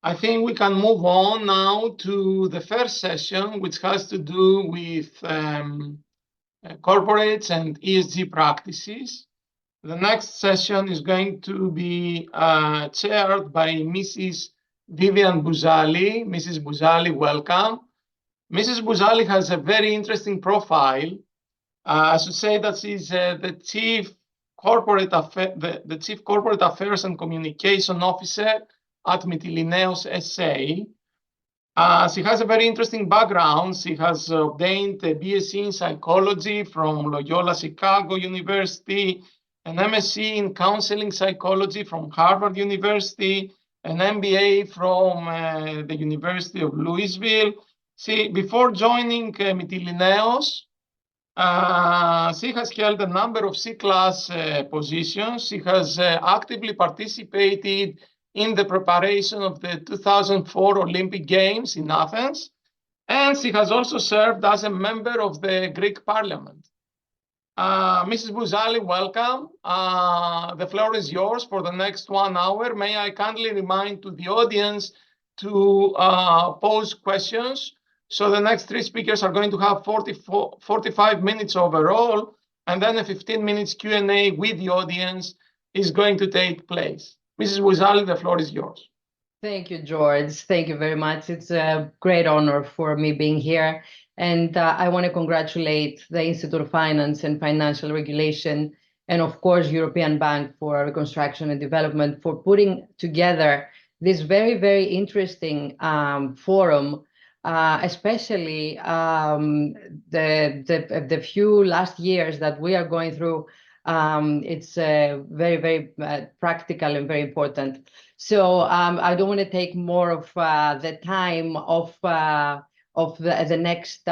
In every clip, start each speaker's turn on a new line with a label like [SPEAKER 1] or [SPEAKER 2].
[SPEAKER 1] I think we can move on now to the first session, which has to do with corporates and ESG practices. The next session is going to be chaired by Mrs. Vivian Bouzali. Mrs. Bouzali, welcome. Mrs. Bouzali has a very interesting profile. I should say that she's the Chief Corporate Affairs and Communication Officer at Mytilineos SA. She has a very interesting background. She has obtained a BSc in psychology from Loyola Chicago University, an MSc in counseling psychology from Harvard University, an MBA from the University of Louisville. Before joining Mytilineos, she has held a number of C-class positions. She has actively participated in the preparation of the 2004 Olympic Games in Athens, and she has also served as a member of the Greek Parliament. Mrs. Bouzali, welcome. The floor is yours for the next 1 hour. May I kindly remind to the audience to pose questions. So the next 3 speakers are going to have 45 minutes overall, and then a 15 minutes Q&A with the audience is going to take place. Mrs. Bouzali, the floor is yours.
[SPEAKER 2] Thank you, George. Thank you very much. It's a great honor for me being here. And I want to congratulate the Institute of Finance and Financial Regulation, and of course, European Bank for Reconstruction and Development for putting together this very, very interesting forum, especially the few last years that we are going through. It's very, very practical and very important. So I don't want to take more of the time of the next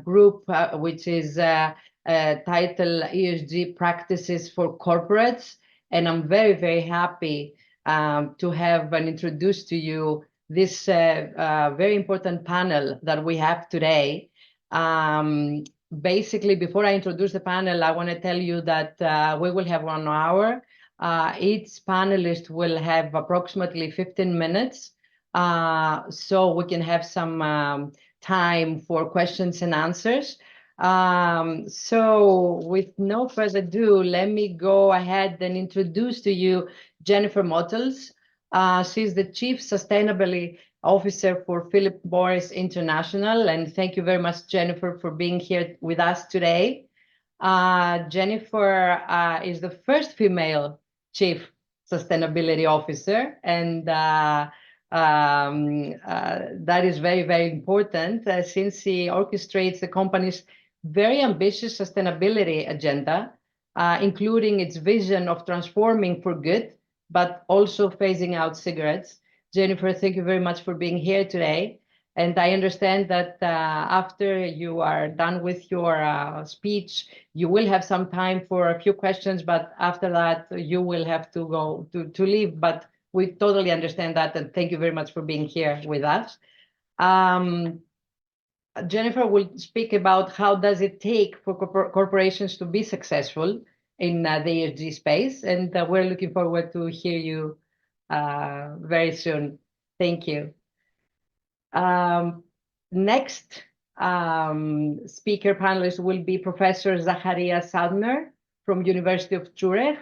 [SPEAKER 2] group, which is titled ESG Practices for Corporates. And I'm very, very happy to have and introduce to you this very important panel that we have today. Basically, before I introduce the panel, I want to tell you that we will have 1 hour. Each panelist will have approximately 15 minutes, so we can have some time for questions and answers. So with no further ado, let me go ahead and introduce to you Jennifer Motles. She's the Chief Sustainability Officer for Philip Morris International. And thank you very much, Jennifer, for being here with us today. Jennifer is the first female Chief Sustainability Officer, and that is very, very important since she orchestrates the company's very ambitious sustainability agenda, including its vision of transforming for good, but also phasing out cigarettes. Jennifer, thank you very much for being here today. And I understand that after you are done with your speech, you will have some time for a few questions, but after that, you will have to go to leave. But we totally understand that, and thank you very much for being here with us. Jennifer will speak about how does it take for corporations to be successful in the ESG space, and we're looking forward to hear you very soon. Thank you. Next speaker panelist will be Professor Zacharias Sautner from University of Zurich.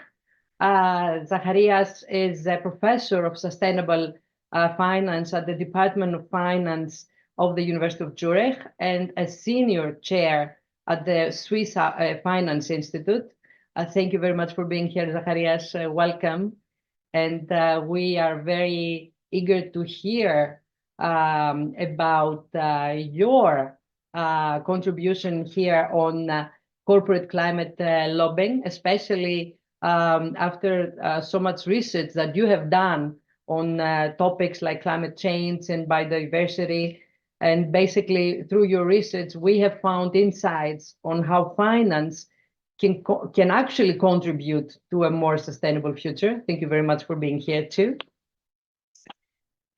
[SPEAKER 2] Zacharias is a professor of sustainable finance at the Department of Finance of the University of Zurich and a senior chair at the Swiss Finance Institute. Thank you very much for being here, Zacharias. Welcome. And we are very eager to hear about your contribution here on corporate climate lobbying, especially after so much research that you have done on topics like climate change and biodiversity. And basically, through your research, we have found insights on how finance can actually contribute to a more sustainable future. Thank you very much for being here too.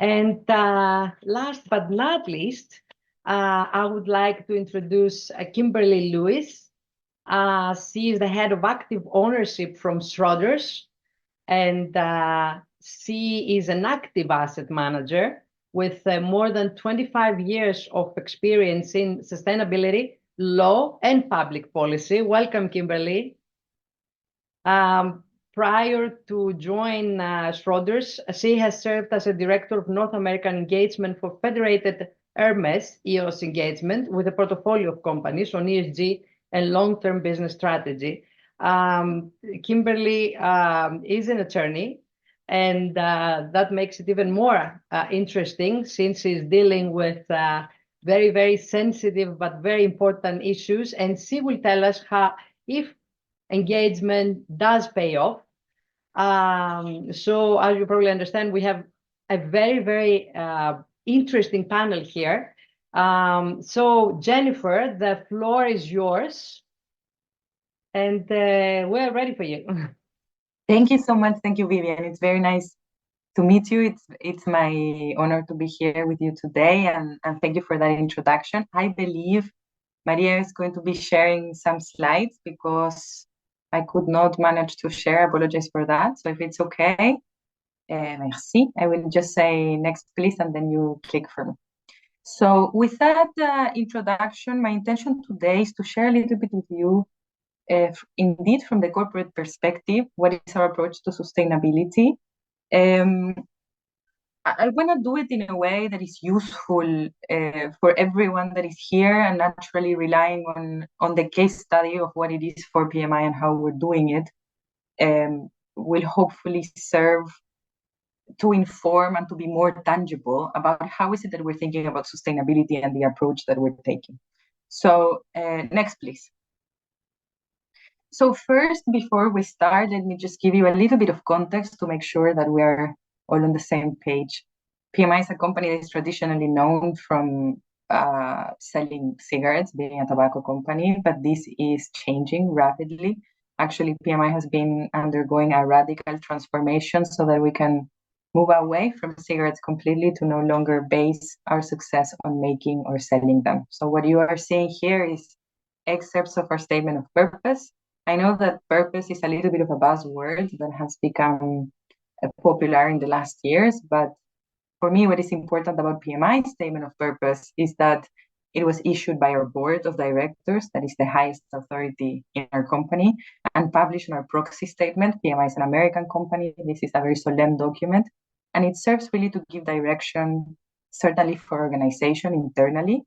[SPEAKER 2] And last but not least, I would like to introduce Kimberley Lewis. She is the head of active ownership from Schroders, and she is an active asset manager with more than 25 years of experience in sustainability, law, and public policy. Welcome, Kimberley. Prior to join Schroders, she has served as a director of North American engagement for Federated Hermes EOS engagement with a portfolio of companies on ESG and long-term business strategy. Kimberley is an attorney, and that makes it even more interesting since she's dealing with very, very sensitive but very important issues, and she will tell us how, if engagement does pay off. So as you probably understand, we have a very, very interesting panel here. So Jennifer, the floor is yours, and we're ready for you.
[SPEAKER 3] Thank you so much. Thank you, Vivian. It's very nice to meet you. It's my honor to be here with you today, and thank you for that introduction. I believe Maria is going to be sharing some slides because I could not manage to share. I apologize for that. So if it's okay, merci. I will just say next, please, and then you click for me. So with that introduction, my intention today is to share a little bit with you, indeed, from the corporate perspective, what is our approach to sustainability. I want to do it in a way that is useful for everyone that is here, and naturally relying on the case study of what it is for PMI and how we're doing it will hopefully serve to inform and to be more tangible about how is it that we're thinking about sustainability and the approach that we're taking. So next, please. So first, before we start, let me just give you a little bit of context to make sure that we are all on the same page. PMI is a company that is traditionally known from selling cigarettes, being a tobacco company, but this is changing rapidly. Actually, PMI has been undergoing a radical transformation so that we can move away from cigarettes completely to no longer base our success on making or selling them. So what you are seeing here is excerpts of our statement of purpose. I know that purpose is a little bit of a buzzword that has become popular in the last years, but for me, what is important about PMI's statement of purpose is that it was issued by our board of directors, that is the highest authority in our company, and published in our proxy statement. PMI is an American company. This is a very solemn document, and it serves really to give direction, certainly for organization internally,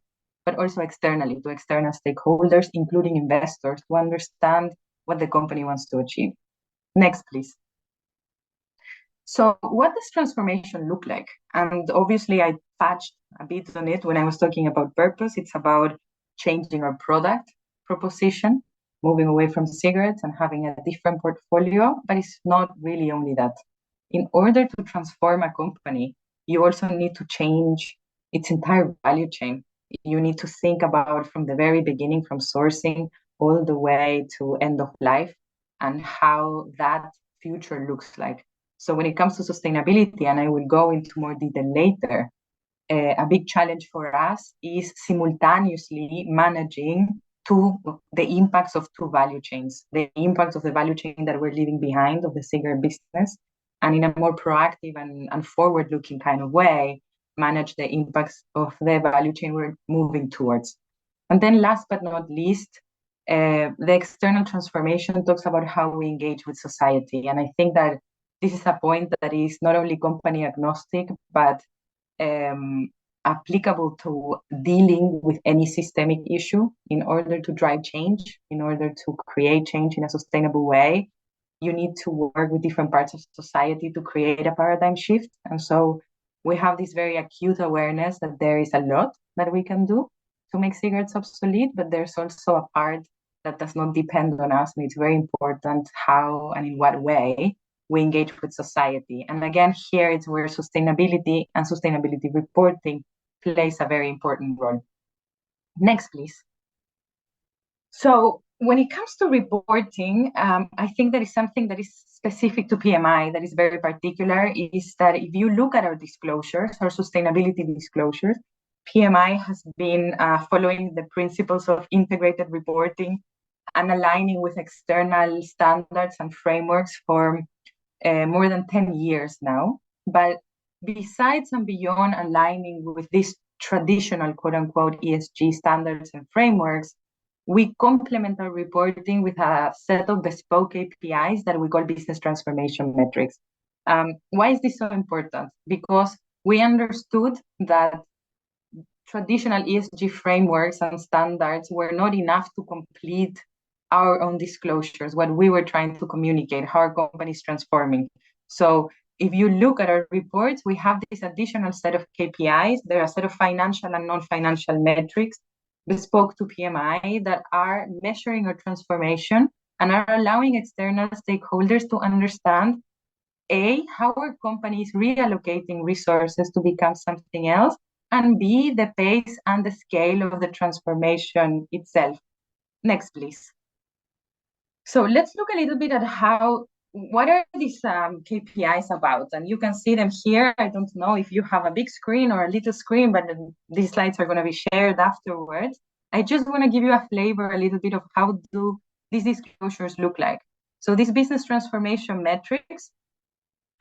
[SPEAKER 3] but also externally to external stakeholders, including investors, to understand what the company wants to achieve. Next, please. So what does transformation look like? And obviously I touched a bit on it when I was talking about purpose. It's about changing our product proposition, moving away from cigarettes and having a different portfolio, but it's not really only that. In order to transform a company, you also need to change its entire value chain. You need to think about from the very beginning, from sourcing all the way to end of life, and how that future looks like. So when it comes to sustainability, and I will go into more detail later, a big challenge for us is simultaneously managing the impacts of two value chains, the impacts of the value chain that we're leaving behind of the cigarette business, and in a more proactive and forward-looking kind of way, manage the impacts of the value chain we're moving towards. And then last but not least, the external transformation talks about how we engage with society. And I think that this is a point that is not only company agnostic, but applicable to dealing with any systemic issue. In order to drive change, in order to create change in a sustainable way, you need to work with different parts of society to create a paradigm shift. And so we have this very acute awareness that there is a lot that we can do to make cigarettes obsolete, but there's also a part that does not depend on us. And it's very important how and in what way we engage with society. And again, here it's where sustainability and sustainability reporting plays a very important role. Next, please. So when it comes to reporting, I think there is something that is specific to PMI that is very particular, is that if you look at our disclosures, our sustainability disclosures, PMI has been following the principles of integrated reporting and aligning with external standards and frameworks for more than 10 years now. But besides and beyond aligning with these traditional quote-unquote ESG standards and frameworks, we complement our reporting with a set of bespoke KPIs that we call business transformation metrics. Why is this so important? Because we understood that traditional ESG frameworks and standards were not enough to complete our own disclosures, what we were trying to communicate, how our company is transforming. So if you look at our reports, we have this additional set of KPIs. There are a set of financial and non-financial metrics bespoke to PMI that are measuring our transformation and are allowing external stakeholders to understand, A, how our company is reallocating resources to become something else, and B, the pace and the scale of the transformation itself. Next, please. So let's look a little bit at what are these KPIs about? And you can see them here. I don't know if you have a big screen or a little screen, but these slides are going to be shared afterwards. I just want to give you a flavor a little bit of how do these disclosures look like. So these business transformation metrics,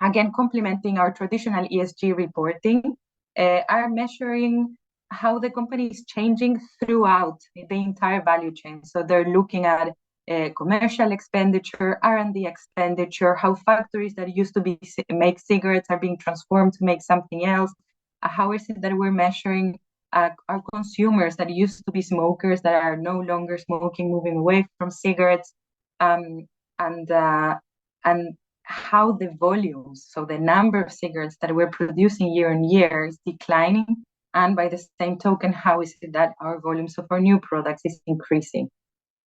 [SPEAKER 3] again, complementing our traditional ESG reporting, are measuring how the company is changing throughout the entire value chain. So they're looking at commercial expenditure, R&D expenditure, how factories that used to make cigarettes are being transformed to make something else. How is it that we're measuring our consumers that used to be smokers that are no longer smoking, moving away from cigarettes, and how the volumes, so the number of cigarettes that we're producing year on year is declining, and by the same token, how is it that our volumes of our new products is increasing?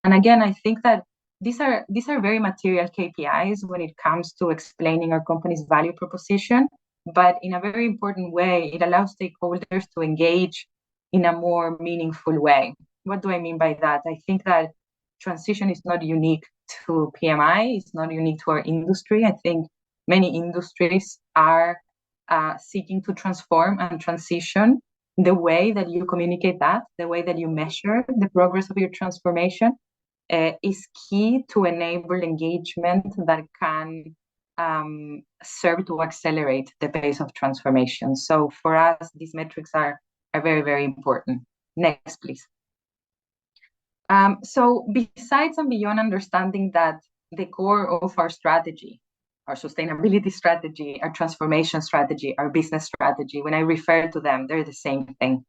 [SPEAKER 3] And again, I think that these are very material KPIs when it comes to explaining our company's value proposition, but in a very important way, it allows stakeholders to engage in a more meaningful way. What do I mean by that? I think that transition is not unique to PMI, it's not unique to our industry. I think many industries are seeking to transform and transition. The way that you communicate that, the way that you measure the progress of your transformation is key to enable engagement that can serve to accelerate the pace of transformation. So for us, these metrics are very, very important. Next, please. So besides and beyond understanding that the core of our strategy, our sustainability strategy, our transformation strategy, our business strategy, when I refer to them, they're the same thing.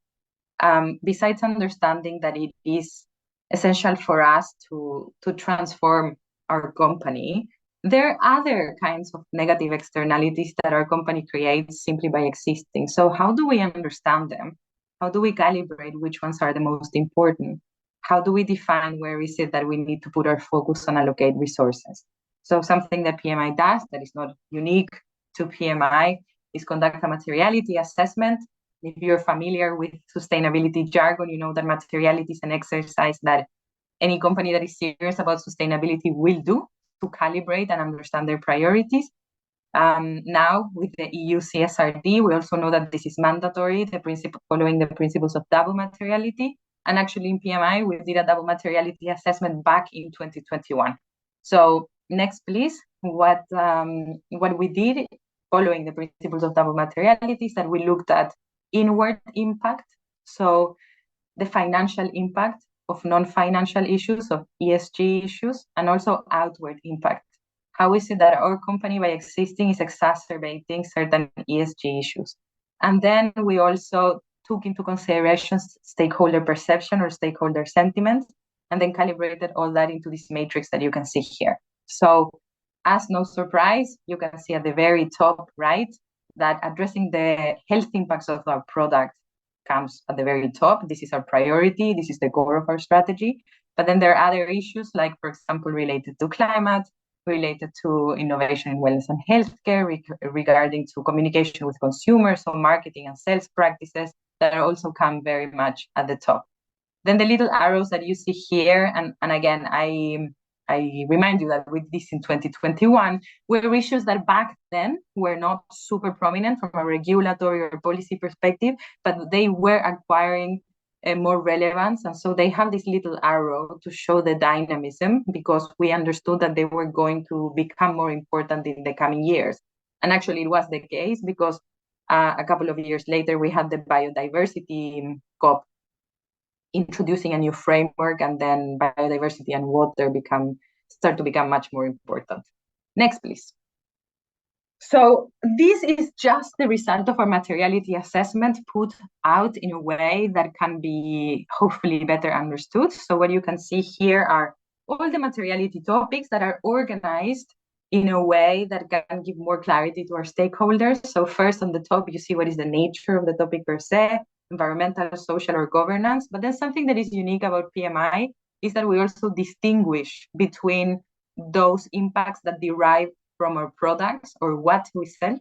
[SPEAKER 3] Besides understanding that it is essential for us to transform our company, there are other kinds of negative externalities that our company creates simply by existing. So how do we understand them? How do we calibrate which ones are the most important? How do we define where is it that we need to put our focus and allocate resources? So something that PMI does that is not unique to PMI is conduct a materiality assessment. If you're familiar with sustainability jargon, you know that materiality is an exercise that any company that is serious about sustainability will do to calibrate and understand their priorities. Now, with the EU CSRD, we also know that this is mandatory, following the principles of double materiality. And actually in PMI, we did a double materiality assessment back in 2021. So next, please. What we did following the principles of double materiality is that we looked at inward impact, so the financial impact of non-financial issues, of ESG issues, and also outward impact. How is it that our company, by existing, is exacerbating certain ESG issues? And then we also took into consideration stakeholder perception or stakeholder sentiments, and then calibrated all that into this matrix that you can see here. So as no surprise, you can see at the very top right that addressing the health impacts of our product comes at the very top. This is our priority. This is the core of our strategy. But then there are other issues, like, for example, related to climate, related to innovation in wellness and healthcare, regarding to communication with consumers, so marketing and sales practices that also come very much at the top. Then the little arrows that you see here, and again, I remind you that with this in 2021, were issues that back then were not super prominent from a regulatory or policy perspective, but they were acquiring more relevance. And so they have this little arrow to show the dynamism, because we understood that they were going to become more important in the coming years. And actually it was the case, because A couple of years later, we had the biodiversity COP introducing a new framework, and then biodiversity and water start to become much more important. Next, please. So this is just the result of our materiality assessment put out in a way that can be hopefully better understood. So what you can see here are all the materiality topics that are organized in a way that can give more clarity to our stakeholders. So first on the top, you see what is the nature of the topic per se, environmental, social, or governance. But then something that is unique about PMI is that we also distinguish between those impacts that derive from our products or what we sell,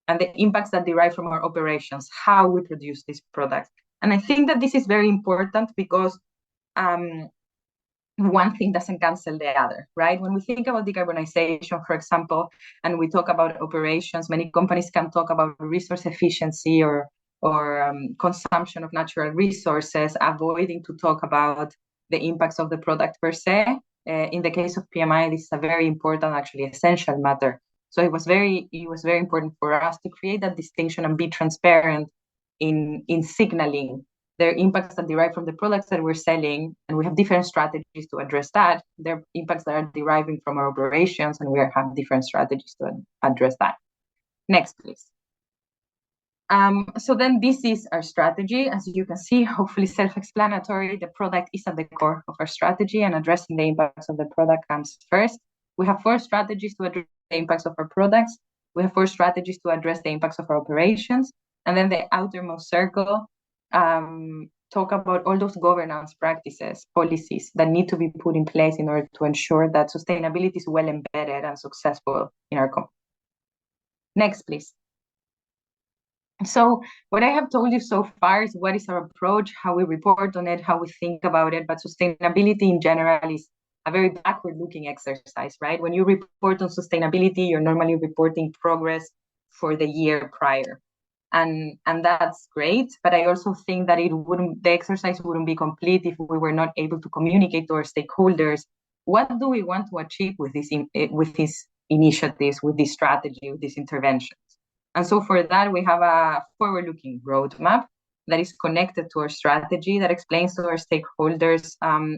[SPEAKER 3] and the impacts that derive from our operations, how we produce these products. And I think that this is very important because one thing doesn't cancel the other, right? When we think about decarbonization, for example, and we talk about operations, many companies can talk about resource efficiency or consumption of natural resources, avoiding to talk about the impacts of the product per se. In the case of PMI, this is a very important, actually essential matter. So it was very important for us to create that distinction and be transparent in signaling their impacts that derive from the products that we're selling, and we have different strategies to address that. There are impacts that are deriving from our operations, and we have different strategies to address that. Next, please. So then this is our strategy. As you can see, hopefully self-explanatory. The product is at the core of our strategy, and addressing the impacts of the product comes first. We have 4 strategies to address the impacts of our products. We have 4 strategies to address the impacts of our operations. And then the outermost circle talk about all those governance practices, policies that need to be put in place in order to ensure that sustainability is well embedded and successful in our company. Next, please. So what I have told you so far is what is our approach, how we report on it, how we think about it. But sustainability in general is a very backward-looking exercise, right? When you report on sustainability, you're normally reporting progress for the year prior. And that's great, but I also think that the exercise wouldn't be complete if we were not able to communicate to our stakeholders what do we want to achieve with these initiatives, with this strategy, with these interventions. And so for that, we have a forward-looking roadmap that is connected to our strategy, that explains to our stakeholders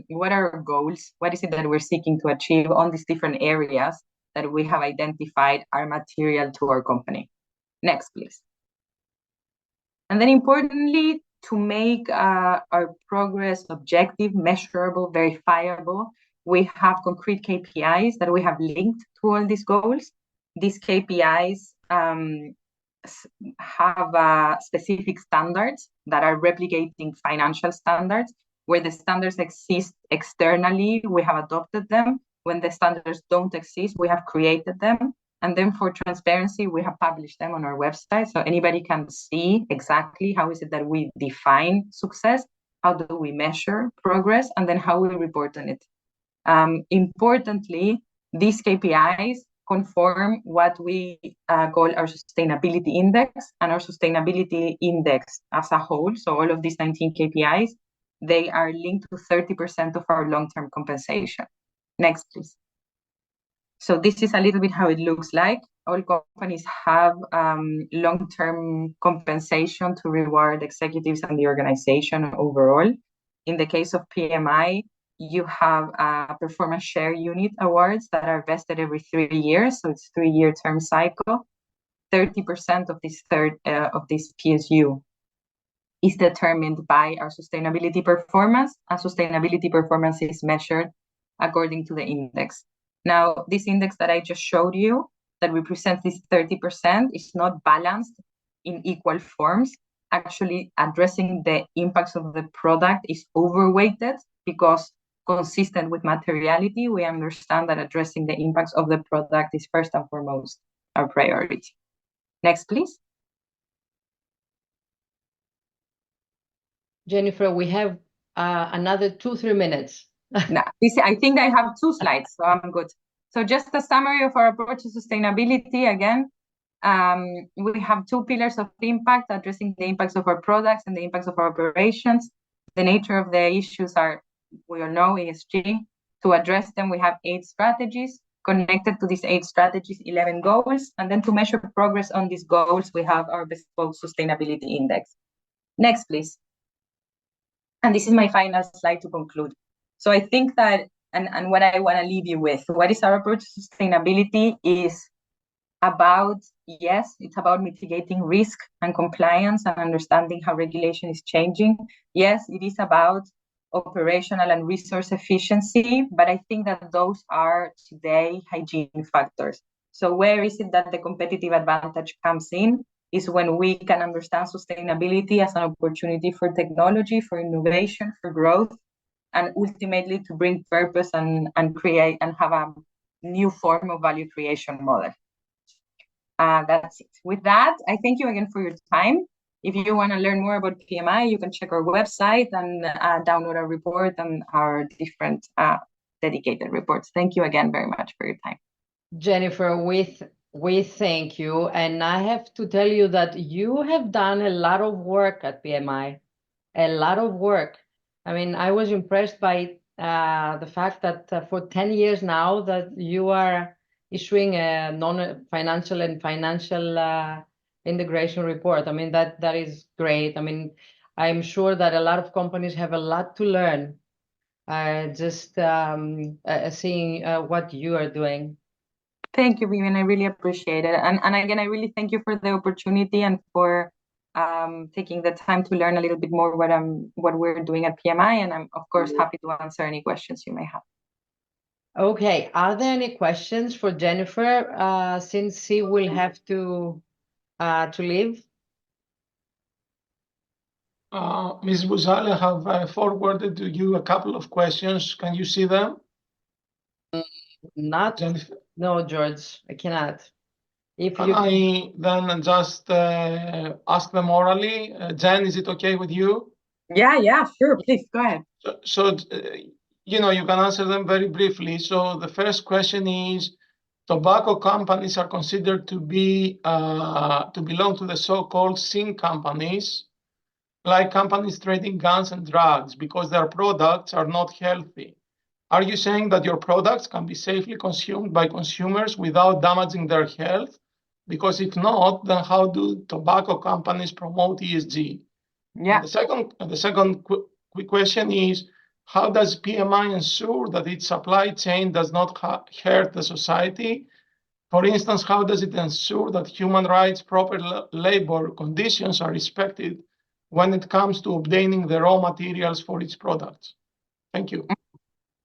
[SPEAKER 3] what are our goals, what is it that we're seeking to achieve on these different areas that we have identified are material to our company. Next, please. And then importantly, to make our progress objective, measurable, verifiable, we have concrete KPIs that we have linked to all these goals. These KPIs have specific standards that are replicating financial standards. Where the standards exist externally, we have adopted them. When the standards don't exist, we have created them. And then for transparency, we have published them on our website. So anybody can see exactly how is it that we define success, how do we measure progress, and then how we report on it. Importantly, these KPIs conform what we call our sustainability index, and our sustainability index as a whole. So all of these 19 KPIs, they are linked to 30% of our long-term compensation. Next, please. So this is a little bit how it looks like. All companies have long-term compensation to reward executives and the organization overall. In the case of PMI, you have performance share unit awards that are vested every 3 years. So it's 3-year term cycle. 30% of this PSU is determined by our sustainability performance, and sustainability performance is measured according to the index. Now, this index that I just showed you that represents this 30% is not balanced in equal forms. Actually, addressing the impacts of the product is overweighted because, consistent with materiality, we understand that addressing the impacts of the product is first and foremost our priority. Next, please.
[SPEAKER 2] Jennifer, we have another 2-3 minutes.
[SPEAKER 3] No, I think I have 2 slides, so I'm good. So just a summary of our approach to sustainability. Again, we have 2 pillars of impact, addressing the impacts of our products and the impacts of our operations. The nature of the issues are, we all know, ESG. To address them, we have 8 strategies. connected to these 8 strategies, 11 goals. And then to measure progress on these goals, we have our bespoke sustainability index. Next, please. And this is my final slide to conclude. So I think that, and what I want to leave you with, what is our approach to sustainability is about, yes, it's about mitigating risk and compliance and understanding how regulation is changing. Yes, it is about operational and resource efficiency, but I think that those are today hygiene factors. So where is it that the competitive advantage comes in? Is when we can understand sustainability as an opportunity for technology, for innovation, for growth, and ultimately to bring purpose and create and have a new form of value creation model. That's it. With that, I thank you again for your time. If you want to learn more about PMI, you can check our website and download our report and our different dedicated reports. Thank you again very much for your time.
[SPEAKER 2] Jennifer, we thank you. And I have to tell you that you have done a lot of work at PMI, a lot of work. I mean, I was impressed by the fact that for 10 years now that you are issuing a non-financial and financial integration report. I mean, that is great. I mean, I'm sure that a lot of companies have a lot to learn just seeing what you are doing.
[SPEAKER 3] Thank you, Vivian. I really appreciate it. And again, I really thank you for the opportunity and for taking the time to learn a little bit more what we're doing at PMI. And I'm, of course, happy to answer any questions you may have.
[SPEAKER 2] Okay. Are there any questions for Jennifer since she will have to leave?
[SPEAKER 1] Ms. Bouzali, I have forwarded to you a couple of questions. Can you see them?
[SPEAKER 2] Not.
[SPEAKER 1] Jennifer?
[SPEAKER 2] No, George, I cannot. If you
[SPEAKER 1] I then just ask them orally. Jen, is it okay with you?
[SPEAKER 3] Yeah, sure. Please go ahead.
[SPEAKER 1] So you know, you can answer them very briefly. So the first question is, tobacco companies are considered to be to belong to the so-called sin companies, like companies trading guns and drugs, because their products are not healthy. Are you saying that your products can be safely consumed by consumers without damaging their health? Because if not, then how do tobacco companies promote ESG?
[SPEAKER 3] Yeah.
[SPEAKER 1] And the second quick question is, how does PMI ensure that its supply chain does not hurt the society? For instance, how does it ensure that human rights, proper labor conditions are respected when it comes to obtaining the raw materials for its products? Thank you.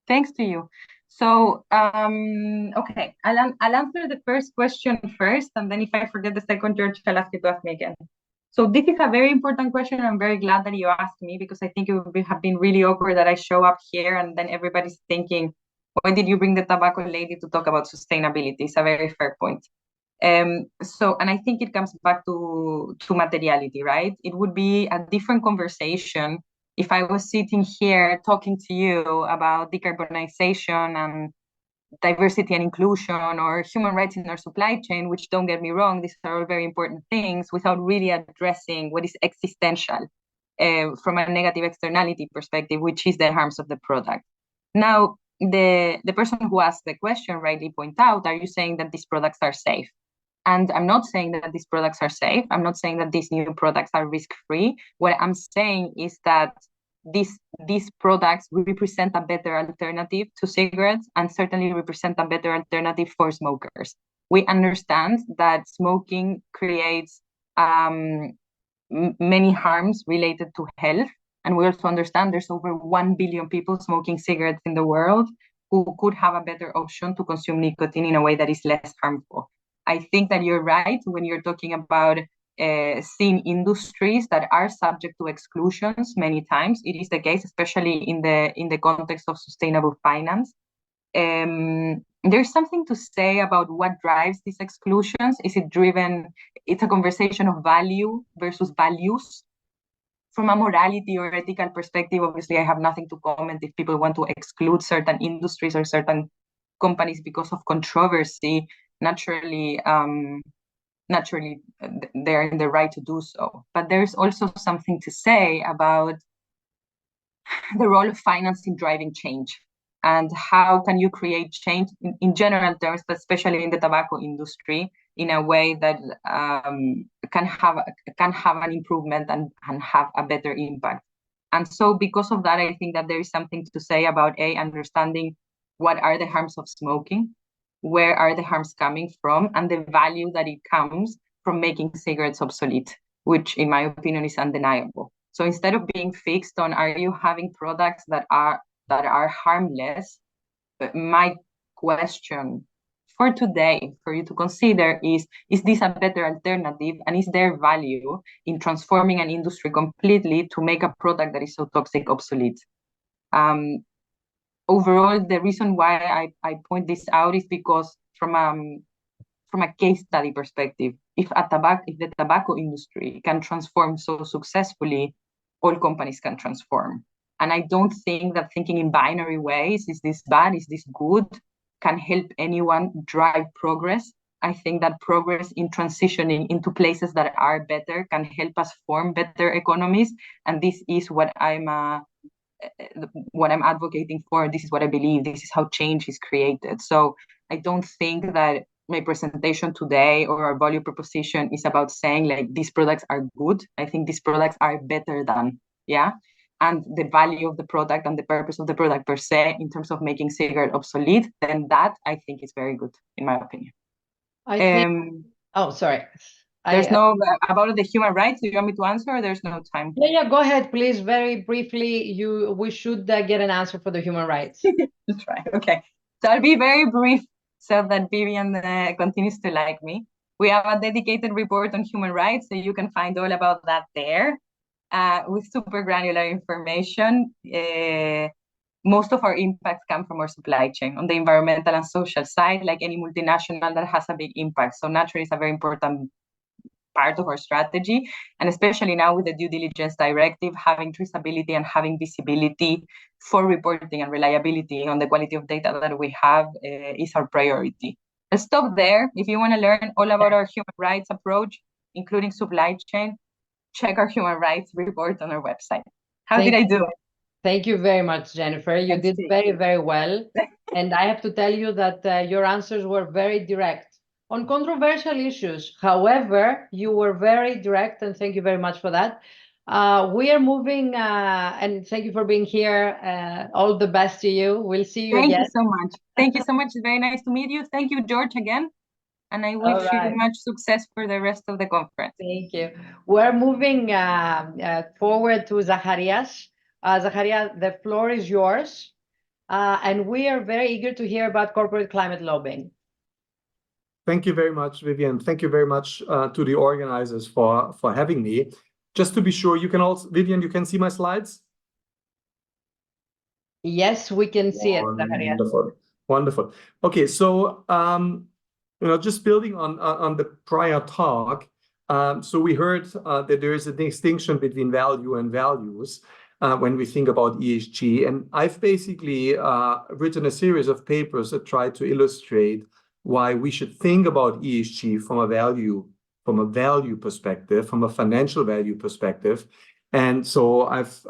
[SPEAKER 3] Thanks to you. So, okay, I'll answer the first question first, and then if I forget the second, George, I'll ask you to ask me again. So this is a very important question. I'm very glad that you asked me, because I think it would have been really awkward that I show up here and then everybody's thinking, why did you bring the tobacco lady to talk about sustainability? It's a very fair point. And I think it comes back to materiality, right? It would be a different conversation if I was sitting here talking to you about decarbonization and diversity and inclusion or human rights in our supply chain, which, don't get me wrong, these are all very important things, without really addressing what is existential from a negative externality perspective, which is the harms of the product. Now, the person who asked the question rightly point out, are you saying that these products are safe? And I'm not saying that these products are safe. I'm not saying that these new products are risk-free. What I'm saying is that these products represent a better alternative to cigarettes, and certainly represent a better alternative for smokers. We understand that smoking creates many harms related to health, and we also understand there's over 1 billion people smoking cigarettes in the world who could have a better option to consume nicotine in a way that is less harmful. I think that you're right when you're talking about seeing industries that are subject to exclusions many times. It is the case, especially in the context of sustainable finance. There's something to say about what drives these exclusions. Is it driven? It's a conversation of value versus values. From a morality or ethical perspective, obviously, I have nothing to comment if people want to exclude certain industries or certain companies because of controversy. Naturally, they're in the right to do so. But there's also something to say about the role of finance in driving change. and how can you create change in general terms, but especially in the tobacco industry, in a way that can have an improvement and have a better impact. And so because of that, I think that there is something to say about understanding what are the harms of smoking, where are the harms coming from, and the value that it comes from making cigarettes obsolete, which in my opinion is undeniable. So instead of being fixed on, are you having products that are harmless, my question for today for you to consider is this a better alternative, and is there value in transforming an industry completely to make a product that is so toxic obsolete? Overall, the reason why I point this out is because from a case study perspective, if the tobacco industry can transform so successfully, all companies can transform. And I don't think that thinking in binary ways, is this bad, is this good, can help anyone drive progress. I think that progress in transitioning into places that are better can help us form better economies. And this is what I'm advocating for. This is what I believe. This is how change is created. So I don't think that my presentation today or our value proposition is about saying like these products are good. I think these products are better than, and the value of the product and the purpose of the product per se in terms of making cigarette obsolete, then that I think is very good in my opinion.
[SPEAKER 2] I think, sorry.
[SPEAKER 3] There's about the human rights. Do you want me to answer, or there's no time?
[SPEAKER 2] Yeah, go ahead, please. Very briefly, we should get an answer for the human rights.
[SPEAKER 3] That's right. Okay. So I'll be very brief so that Vivian continues to like me. We have a dedicated report on human rights, so you can find all about that there with super granular information. Most of our impacts come from our supply chain on the environmental and social side, like any multinational that has a big impact. So naturally, it's a very important part of our strategy, and especially now with the due diligence directive, having traceability and having visibility for reporting and reliability on the quality of data that we have is our priority. I'll stop there. If you want to learn all about our human rights approach, including supply chain, check our human rights report on our website. How did I do?
[SPEAKER 2] Thank you very much, Jennifer. You did very, very well. And I have to tell you that your answers were very direct on controversial issues. However, you were very direct, and thank you very much for that. We are moving, and thank you for being here. All the best to you. We'll see you again.
[SPEAKER 3] Thank you so much. Thank you so much. It's very nice to meet you. Thank you, George, again. And I wish you much success for the rest of the conference.
[SPEAKER 2] Thank you. We're moving forward to Zacharias. Zacharias, the floor is yours. And we are very eager to hear about corporate climate lobbying.
[SPEAKER 4] Thank you very much, Vivian. Thank you very much to the organizers for having me. Just to be sure, you can also, Vivian, you can see my slides?
[SPEAKER 2] Yes, we can see it, Zacharias.
[SPEAKER 4] Wonderful, wonderful. Okay, so just building on the prior talk, so we heard that there is a distinction between value and values when we think about ESG, and I've basically written a series of papers that try to illustrate why we should think about ESG from a value perspective, from a financial value perspective. And so I've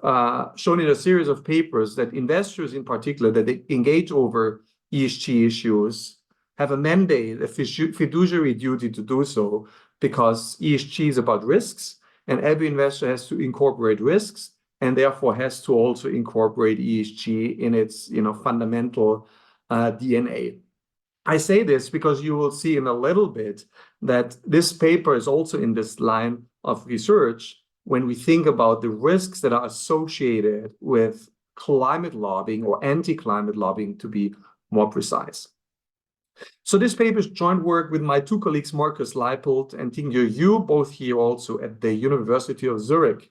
[SPEAKER 4] shown in a series of papers that investors in particular that they engage over ESG issues have a mandate, a fiduciary duty to do so, because ESG is about risks, and every investor has to incorporate risks, and therefore has to also incorporate ESG in its fundamental DNA. I say this because you will see in a little bit that this paper is also in this line of research when we think about the risks that are associated with climate lobbying or anti-climate lobbying, to be more precise. So this paper is joint work with my two colleagues, Markus Leipold and Tingyo Yu, both here also at the University of Zurich.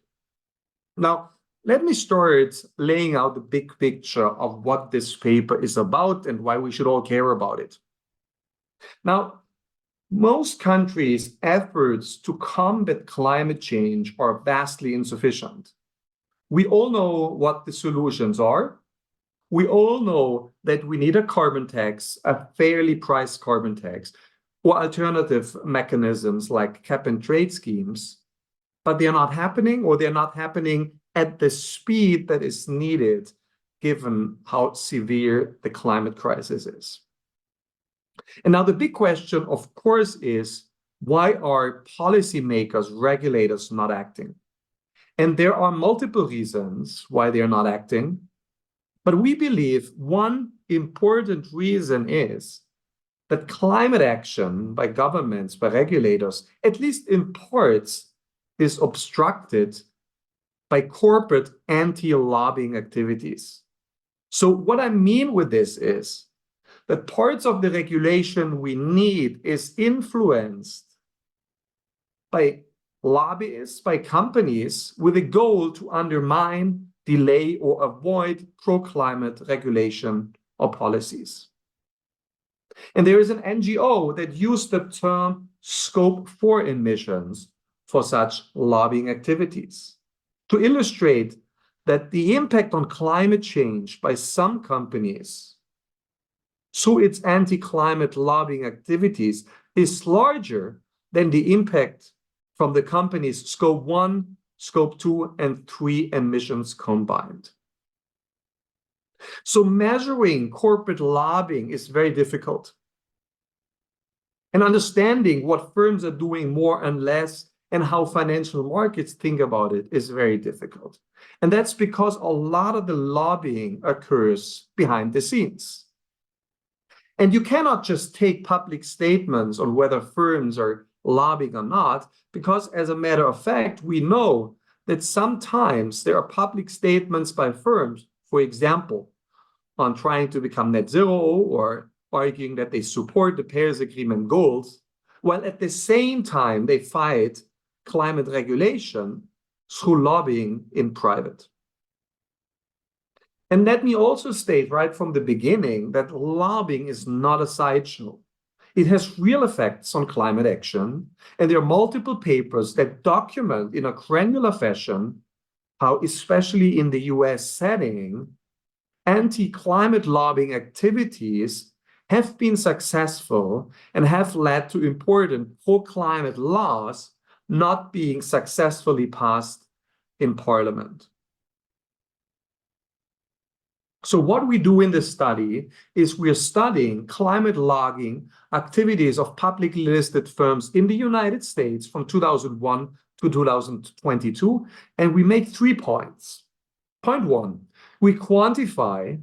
[SPEAKER 4] Now, let me start laying out the big picture of what this paper is about and why we should all care about it. Now, most countries' efforts to combat climate change are vastly insufficient. We all know what the solutions are. We all know that we need a carbon tax, a fairly priced carbon tax, or alternative mechanisms like cap and trade schemes, but they're not happening, or they're not happening at the speed that is needed given how severe the climate crisis is. And now the big question, of course, is why are policymakers, regulators not acting? And there are multiple reasons why they are not acting. But we believe one important reason is that climate action by governments, by regulators, at least in parts, is obstructed by corporate anti-lobbying activities. So what I mean with this is that parts of the regulation we need is influenced by lobbyists, by companies, with a goal to undermine, delay, or avoid pro-climate regulation or policies. And there is an NGO that used the term Scope 4 emissions for such lobbying activities to illustrate that the impact on climate change by some companies through its anti-climate lobbying activities is larger than the impact from the company's Scope 1, Scope 2, and 3 emissions combined. So measuring corporate lobbying is very difficult. And understanding what firms are doing more and less and how financial markets think about it is very difficult. And that's because a lot of the lobbying occurs behind the scenes. And you cannot just take public statements on whether firms are lobbying or not, because as a matter of fact, we know that sometimes there are public statements by firms, for example, on trying to become net zero or arguing that they support the Paris Agreement goals, while at the same time they fight climate regulation through lobbying in private. And let me also state right from the beginning that lobbying is not a sideshow. It has real effects on climate action, and there are multiple papers that document in a granular fashion how, especially in the US setting, anti-climate lobbying activities have been successful and have led to important pro-climate laws not being successfully passed in Parliament. So what we do in this study is we're studying climate lobbying activities of publicly listed firms in the United States from 2001 to 2022, and we make 3 points. Point 1, we quantify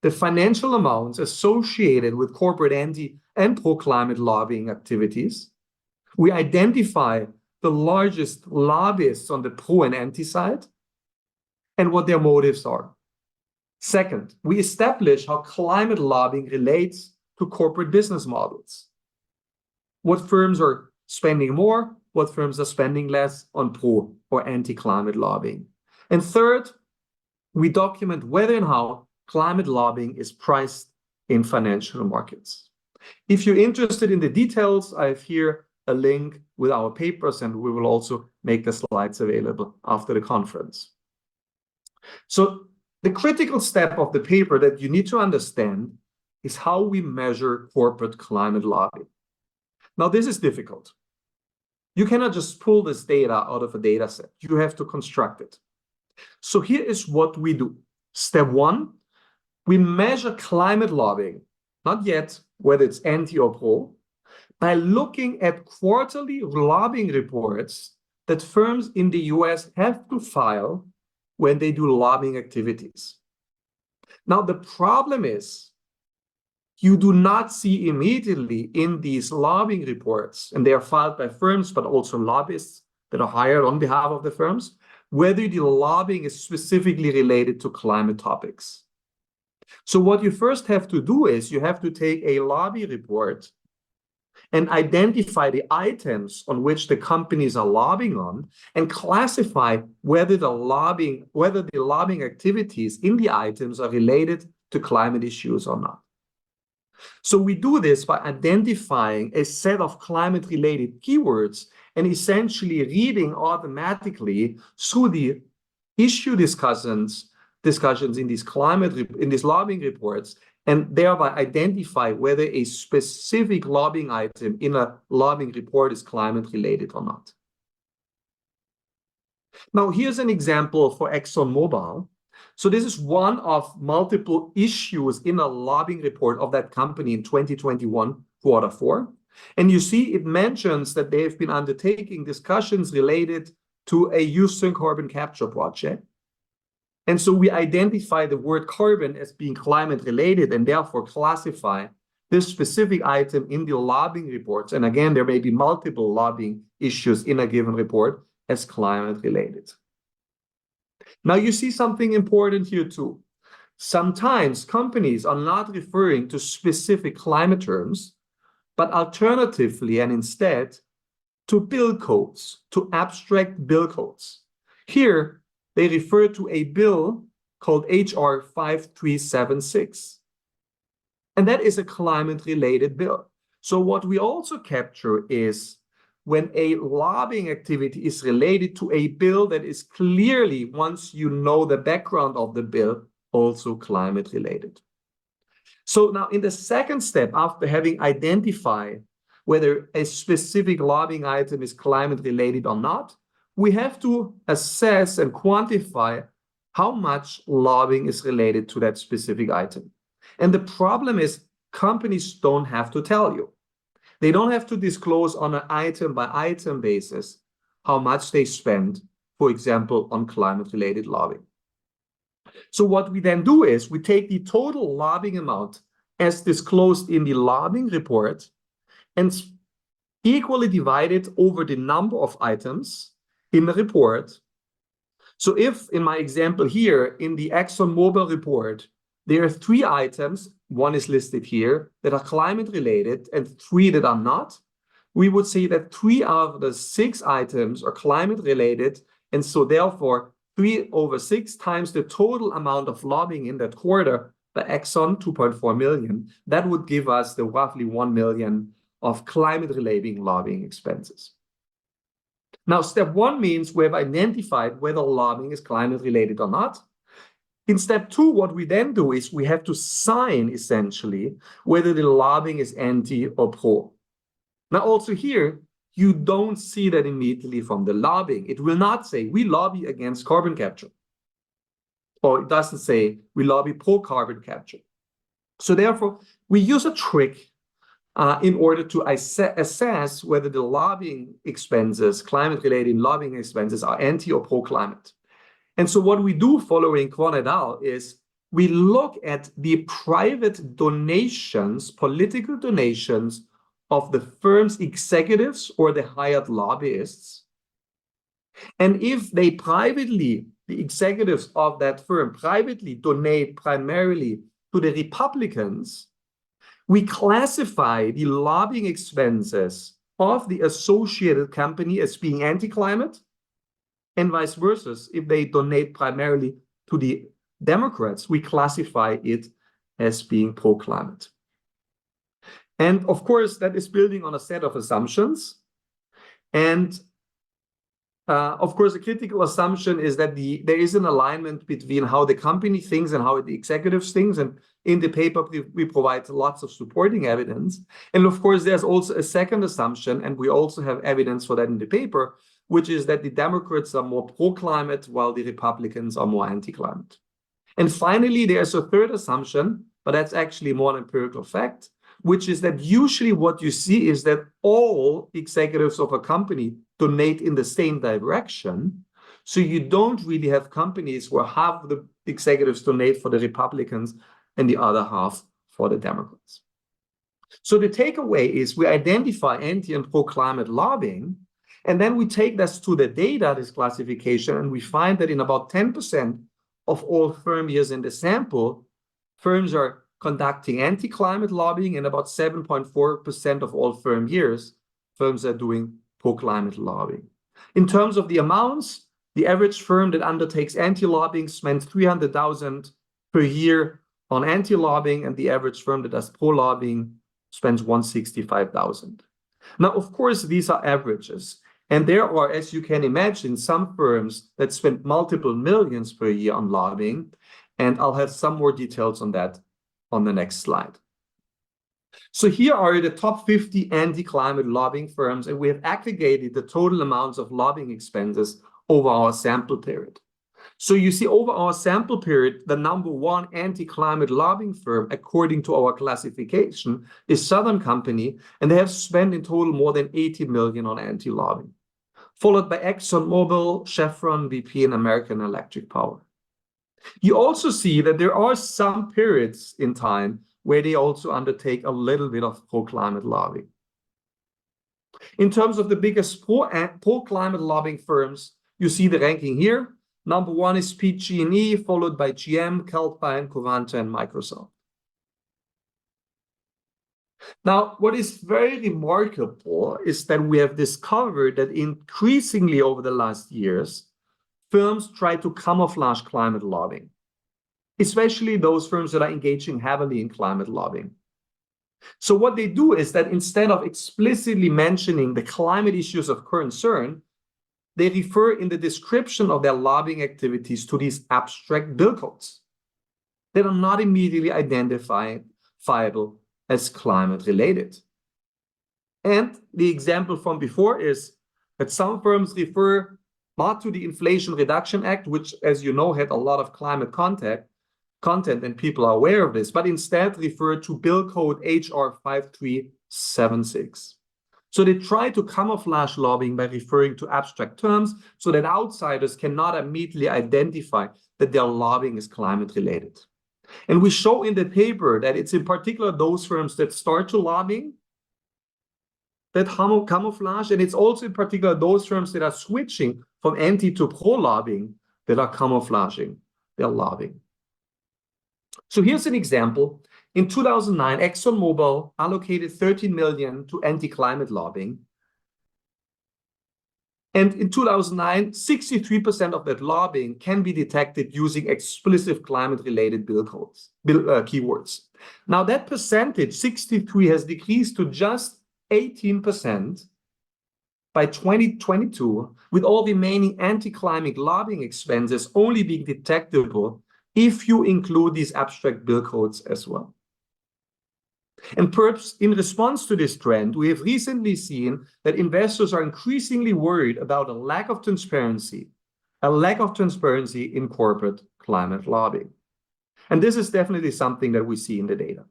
[SPEAKER 4] the financial amounts associated with corporate anti and pro-climate lobbying activities. We identify the largest lobbyists on the pro and anti side and what their motives are. Second, we establish how climate lobbying relates to corporate business models. What firms are spending more, what firms are spending less on pro or anti-climate lobbying. And third, we document whether and how climate lobbying is priced in financial markets. If you're interested in the details, I have here a link with our papers, and we will also make the slides available after the conference. So the critical step of the paper that you need to understand is how we measure corporate climate lobbying. Now, this is difficult. You cannot just pull this data out of a data set. You have to construct it. So here is what we do. Step 1, we measure climate lobbying, not yet whether it's anti or pro, by looking at quarterly lobbying reports that firms in the US have to file when they do lobbying activities. Now, the problem is you do not see immediately in these lobbying reports, and they are filed by firms, but also lobbyists that are hired on behalf of the firms, whether the lobbying is specifically related to climate topics. So what you first have to do is you have to take a lobby report and identify the items on which the companies are lobbying on and classify whether the lobbying activities in the items are related to climate issues or not. So we do this by identifying a set of climate-related keywords and essentially reading automatically through the issue discussions in these lobbying reports, and thereby identify whether a specific lobbying item in a lobbying report is climate related or not. Now, here's an example for ExxonMobil. So this is one of multiple issues in a lobbying report of that company in 2021, Q4. And you see it mentions that they have been undertaking discussions related to a Houston carbon capture project. And so we identify the word carbon as being climate related and therefore classify this specific item in the lobbying reports. And again, there may be multiple lobbying issues in a given report as climate related. Now you see something important here too. Sometimes companies are not referring to specific climate terms, but alternatively and instead to bill codes, to abstract bill codes. Here, they refer to a bill called HR 5376. And that is a climate-related bill. So what we also capture is when a lobbying activity is related to a bill that is clearly, once you know the background of the bill, also climate-related. So now in the second step, after having identified whether a specific lobbying item is climate-related or not, we have to assess and quantify how much lobbying is related to that specific item. And the problem is companies don't have to tell you. They don't have to disclose on an item-by-item basis how much they spend, for example, on climate-related lobbying. So what we then do is we take the total lobbying amount as disclosed in the lobbying report and equally divide it over the number of items in the report. So if in my example here, in the ExxonMobil report, there are 3 items, one is listed here, that are climate related and 3 that are not, we would say that 3 out of the 6 items are climate related. And so therefore 3 over 6 times the total amount of lobbying in that quarter by Exxon, 2.4 million, that would give us the roughly 1 million of climate-related lobbying expenses. Now, step 1 means we have identified whether lobbying is climate-related or not. In step 2, what we then do is we have to sign, essentially, whether the lobbying is anti or pro. Now, also here, you don't see that immediately from the lobbying. It will not say, we lobby against carbon capture. Or it doesn't say, we lobby pro carbon capture. So therefore, we use a trick in order to assess whether the lobbying expenses, climate-related lobbying expenses, are anti or pro-climate. And so what we do following Kwon et al. Is we look at the private donations, political donations of the firm's executives or the hired lobbyists. And if they privately, the executives of that firm privately donate primarily to the Republicans, we classify the lobbying expenses of the associated company as being anti-climate, and vice versa. If they donate primarily to the Democrats, we classify it as being pro-climate. And of course, that is building on a set of assumptions. And of course, a critical assumption is that there is an alignment between how the company thinks and how the executives think. And in the paper, we provide lots of supporting evidence. And of course, there's also a second assumption, and we also have evidence for that in the paper, which is that the Democrats are more pro-climate while the Republicans are more anti-climate. And finally, there's a third assumption, but that's actually more an empirical fact, which is that usually what you see is that all executives of a company donate in the same direction. So you don't really have companies where half of the executives donate for the Republicans and the other half for the Democrats. So the takeaway is we identify anti and pro-climate lobbying, and then we take this to the data, this classification, and we find that in about 10% of all firm years in the sample, firms are conducting anti-climate lobbying, and about 7.4% of all firm years, firms are doing pro-climate lobbying. In terms of the amounts, the average firm that undertakes anti-lobbying spends $300,000 per year on anti-lobbying, and the average firm that does pro-lobbying spends $165,000. Now, of course, these are averages. And there are, as you can imagine, some firms that spend multiple millions per year on lobbying. And I'll have some more details on that on the next slide. So here are the top 50 anti-climate lobbying firms, and we have aggregated the total amounts of lobbying expenses over our sample period. So you see, over our sample period, the number one anti-climate lobbying firm, according to our classification, is Southern Company, and they have spent in total more than 80 million on anti-lobbying, followed by ExxonMobil, Chevron, BP, and American Electric Power. You also see that there are some periods in time where they also undertake a little bit of pro-climate lobbying. In terms of the biggest pro-climate lobbying firms, you see the ranking here. Number one is PG&E, followed by GM, Calpine, Covanta, and Microsoft. Now, what is very remarkable is that we have discovered that increasingly over the last years, firms try to camouflage climate lobbying, especially those firms that are engaging heavily in climate lobbying. So what they do is that instead of explicitly mentioning the climate issues of concern, they refer in the description of their lobbying activities to these abstract bill codes that are not immediately identifiable as climate related. And the example from before is that some firms refer not to the Inflation Reduction Act, which, as you know, had a lot of climate content, and people are aware of this, but instead refer to Bill Code HR 5376. So they try to camouflage lobbying by referring to abstract terms so that outsiders cannot immediately identify that their lobbying is climate related. And we show in the paper that it's in particular those firms that start to lobbying that camouflage, and it's also in particular those firms that are switching from anti to pro lobbying that are camouflaging their lobbying. So here's an example. In 2009, ExxonMobil allocated 13 million to anti-climate lobbying. And in 2009, 63% of that lobbying can be detected using explicit climate-related keywords. Now that percentage, 63, has decreased to just 18% by 2022, with all remaining anti-climate lobbying expenses only being detectable if you include these abstract bill codes as well. And perhaps in response to this trend, we have recently seen that investors are increasingly worried about a lack of transparency in corporate climate lobbying. And this is definitely something that we see in the data.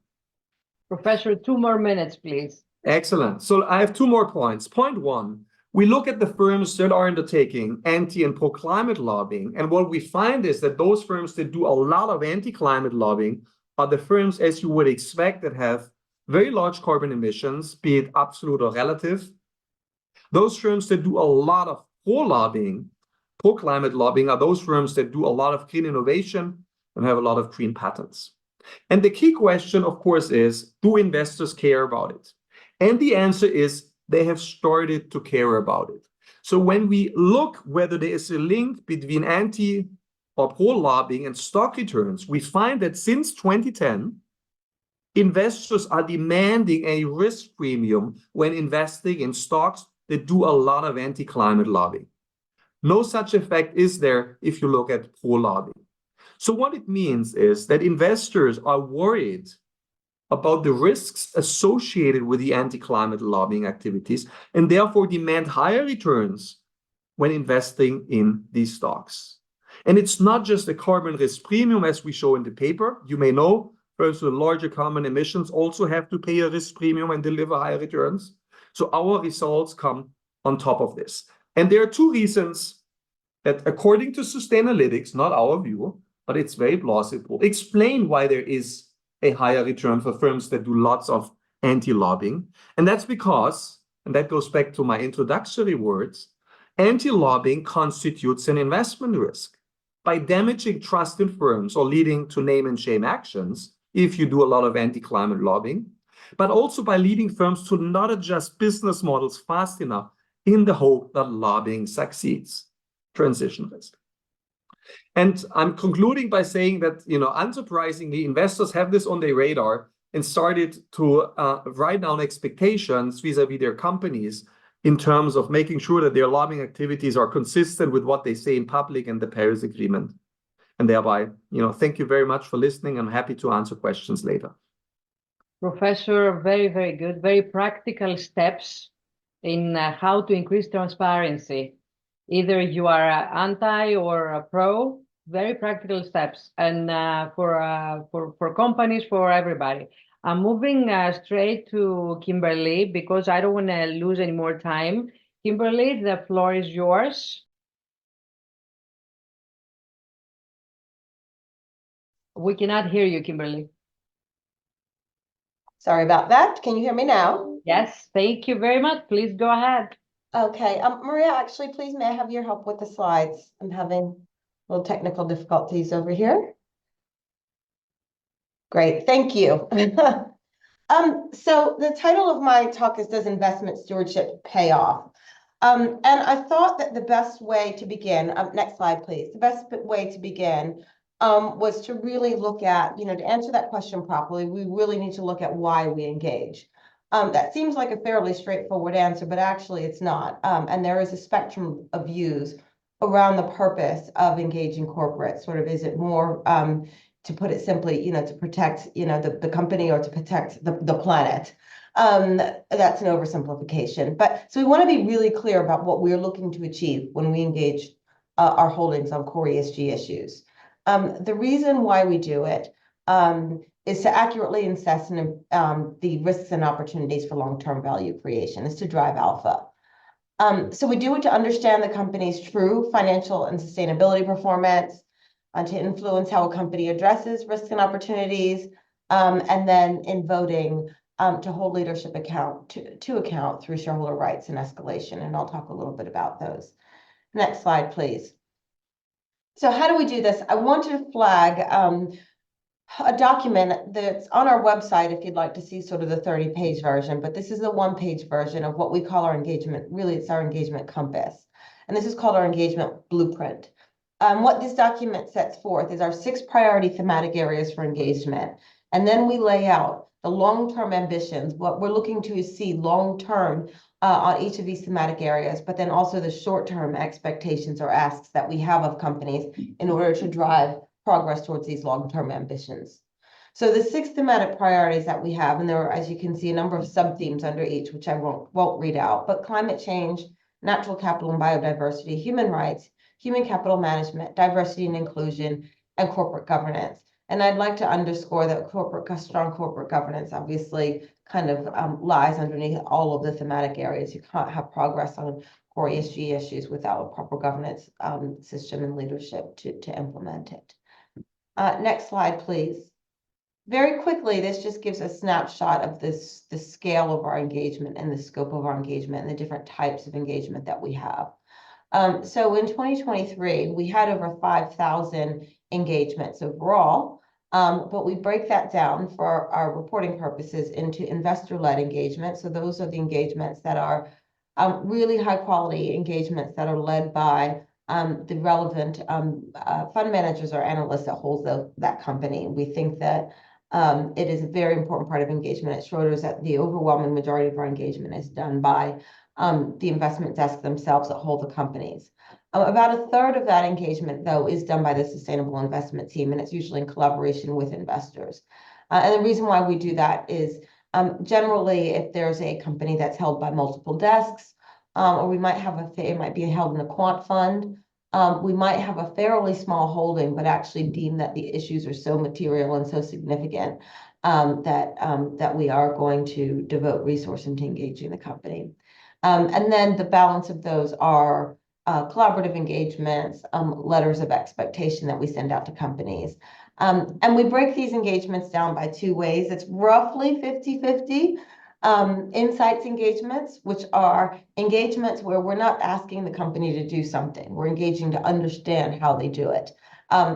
[SPEAKER 2] Professor, 2 more minutes, please.
[SPEAKER 4] Excellent. So I have 2 more points. Point 1, we look at the firms that are undertaking anti and pro-climate lobbying, and what we find is that those firms that do a lot of anti-climate lobbying are the firms, as you would expect, that have very large carbon emissions, be it absolute or relative. Those firms that do a lot of pro-climate lobbying are those firms that do a lot of green innovation and have a lot of green patents. And the key question, of course, is, do investors care about it? And the answer is, they have started to care about it. So when we look whether there is a link between anti or pro lobbying and stock returns, we find that since 2010, investors are demanding a risk premium when investing in stocks that do a lot of anti-climate lobbying. No such effect is there if you look at pro lobbying. So what it means is that investors are worried about the risks associated with the anti-climate lobbying activities and therefore demand higher returns when investing in these stocks. And it's not just a carbon risk premium as we show in the paper. You may know firms with larger carbon emissions also have to pay a risk premium and deliver higher returns. So our results come on top of this. And there are 2 reasons that, according to Sustainalytics, not our view, but it's very plausible, explain why there is a higher return for firms that do lots of anti-lobbying. And that's because, and that goes back to my introductory words, anti-lobbying constitutes an investment risk by damaging trust in firms or leading to name and shame actions if you do a lot of anti-climate lobbying, but also by leading firms to not adjust business models fast enough in the hope that lobbying succeeds. Transition risk. And I'm concluding by saying that, unsurprisingly, investors have this on their radar and started to write down expectations vis-a-vis their companies in terms of making sure that their lobbying activities are consistent with what they say in public and the Paris Agreement. And thereby, thank you very much for listening. I'm happy to answer questions later.
[SPEAKER 2] Professor, very, very good. Very practical steps in how to increase transparency Either you are anti or pro. Very practical steps, and for companies, for everybody. I'm moving straight to Kimberley because I don't want to lose any more time. Kimberley, the floor is yours. We cannot hear you, Kimberley.
[SPEAKER 5] Sorry about that. Can you hear me now?
[SPEAKER 2] Yes, thank you very much. Please go ahead.
[SPEAKER 5] Okay. Maria, actually, please, may I have your help with the slides? I'm having little technical difficulties over here. Great, thank you. So the title of my talk is Does Investment Stewardship Pay Off? And I thought that the best way to begin, next slide, please. The best way to begin was to really look at, to answer that question properly, we really need to look at why we engage. That seems like a fairly straightforward answer, but actually it's not. And there is a spectrum of views around the purpose of engaging corporates. Sort of, is it more, to put it simply, to protect, the company, or to protect the planet? That's an oversimplification. But so we want to be really clear about what we're looking to achieve when we engage our holdings on core ESG issues. The reason why we do it is to accurately assess the risks and opportunities for long-term value creation, is to drive alpha. So we do it to understand the company's true financial and sustainability performance, to influence how a company addresses risks and opportunities, and then in voting, to hold leadership to account through shareholder rights and escalation. And I'll talk a little bit about those. Next slide, please. So how do we do this? I want to flag a document that's on our website if you'd like to see sort of the 30-page version, but this is the one-page version of what we call our engagement. Really, it's our engagement compass. And this is called our engagement blueprint. What this document sets forth is our 6 priority thematic areas for engagement. And then we lay out the long-term ambitions, what we're looking to see long-term on each of these thematic areas, but then also the short-term expectations or asks that we have of companies in order to drive progress towards these long-term ambitions. So the 6 thematic priorities that we have, and there are, as you can see, a number of sub-themes under each, which I won't read out, but climate change, natural capital and biodiversity, human rights, human capital management, diversity and inclusion, and corporate governance. And I'd like to underscore that strong corporate governance obviously kind of lies underneath all of the thematic areas. You can't have progress on core ESG issues without a proper governance system and leadership to implement it. Next slide, please. Very quickly, this just gives a snapshot of the scale of our engagement and the scope of our engagement and the different types of engagement that we have. So in 2023, we had over 5,000 engagements overall, but we break that down for our reporting purposes into investor-led engagement. So those are the engagements that are really high-quality engagements that are led by the relevant fund managers or analysts that hold that company. We think that it is a very important part of engagement at Schroders, that the overwhelming majority of our engagement is done by the investment desk themselves that hold the companies. About a third of that engagement, though, is done by the sustainable investment team, and it's usually in collaboration with investors. And the reason why we do that is generally if there's a company that's held by multiple desks, or we might have it might be held in a quant fund, we might have a fairly small holding, but actually deem that the issues are so material and so significant that we are going to devote resource into engaging the company. And then the balance of those are collaborative engagements, letters of expectation that we send out to companies. And we break these engagements down by 2 ways. It's roughly 50-50. Insights engagements, which are engagements where we're not asking the company to do something. We're engaging to understand how they do it.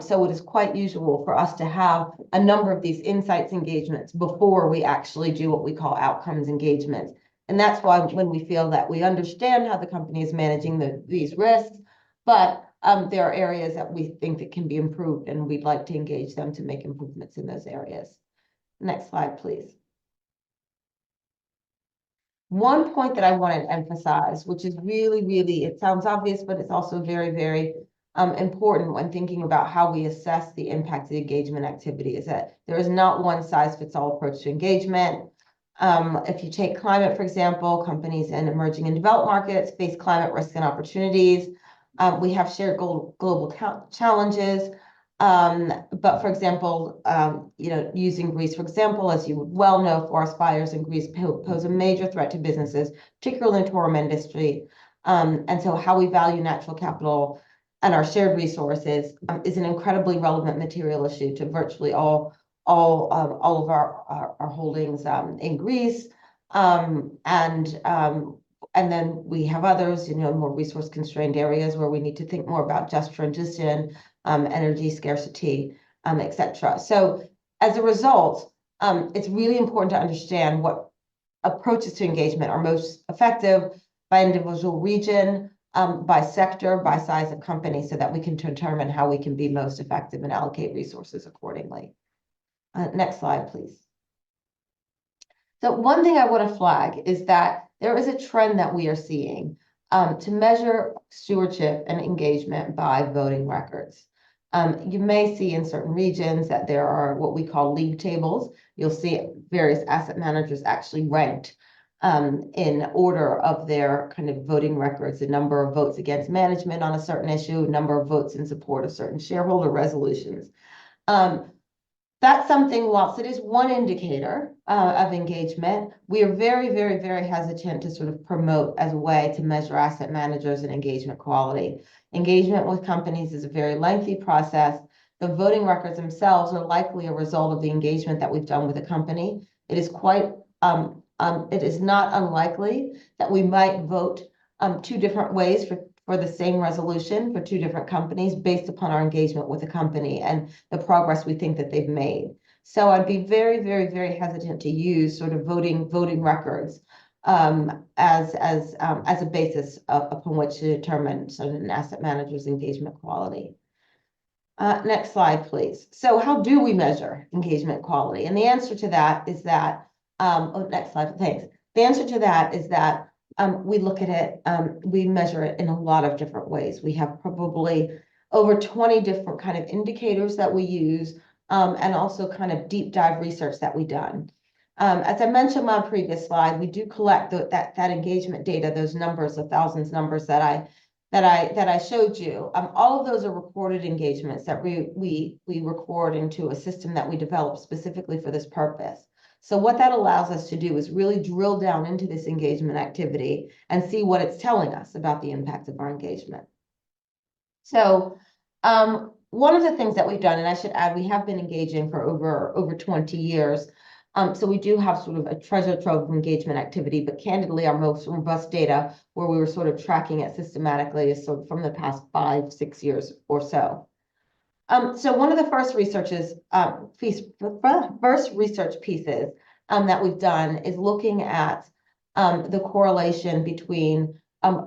[SPEAKER 5] So it is quite usual for us to have a number of these insights engagements before we actually do what we call outcomes engagements. And that's why when we feel that we understand how the company is managing these risks, but there are areas that we think that can be improved, and we'd like to engage them to make improvements in those areas. Next slide, please. One point that I want to emphasize, which is really, it sounds obvious, but it's also very, very important when thinking about how we assess the impact of the engagement activity, is that there is not one size fits all approach to engagement. If you take climate, for example, companies in emerging and developed markets face climate risks and opportunities. We have shared global challenges. But for example, using Greece, for example, as you would well know, forest fires in Greece pose a major threat to businesses, particularly in the tourism industry. And so how we value natural capital and our shared resources is an incredibly relevant material issue to virtually all of our holdings in Greece. And then we have others, more resource constrained areas where we need to think more about just transition, energy scarcity, etc. So as a result, it's really important to understand what approaches to engagement are most effective by individual region, by sector, by size of company, so that we can determine how we can be most effective and allocate resources accordingly. Next slide, please. So one thing I want to flag is that there is a trend that we are seeing to measure stewardship and engagement by voting records. You may see in certain regions that there are what we call league tables. You'll see various asset managers actually ranked in order of their kind of voting records, the number of votes against management on a certain issue, number of votes in support of certain shareholder resolutions. That's something, whilst it is one indicator of engagement, we are very, very, very hesitant to sort of promote as a way to measure asset managers and engagement quality. Engagement with companies is a very lengthy process. The voting records themselves are likely a result of the engagement that we've done with a company. It is it is not unlikely that we might vote two different ways for the same resolution for two different companies based upon our engagement with the company and the progress we think that they've made. So I'd be very, very, very hesitant to use sort of voting records as a basis upon which to determine sort of an asset manager's engagement quality. Next slide, please. So how do we measure engagement quality? And the answer to that is that, next slide, thanks. The answer to that is that we look at it, we measure it in a lot of different ways. We have probably over 20 different kind of indicators that we use, and also kind of deep dive research that we've done. As I mentioned on my previous slide, we do collect that engagement data, those numbers, the thousands numbers that I showed you. All of those are recorded engagements that we record into a system that we developed specifically for this purpose. So what that allows us to do is really drill down into this engagement activity and see what it's telling us about the impact of our engagement. So one of the things that we've done, and I should add, we have been engaging for over 20 years. So we do have sort of a treasure trove of engagement activity, but candidly, our most robust data where we were sort of tracking it systematically is sort of from the past 5-6 years or so. So one of the first research pieces that we've done is looking at the correlation between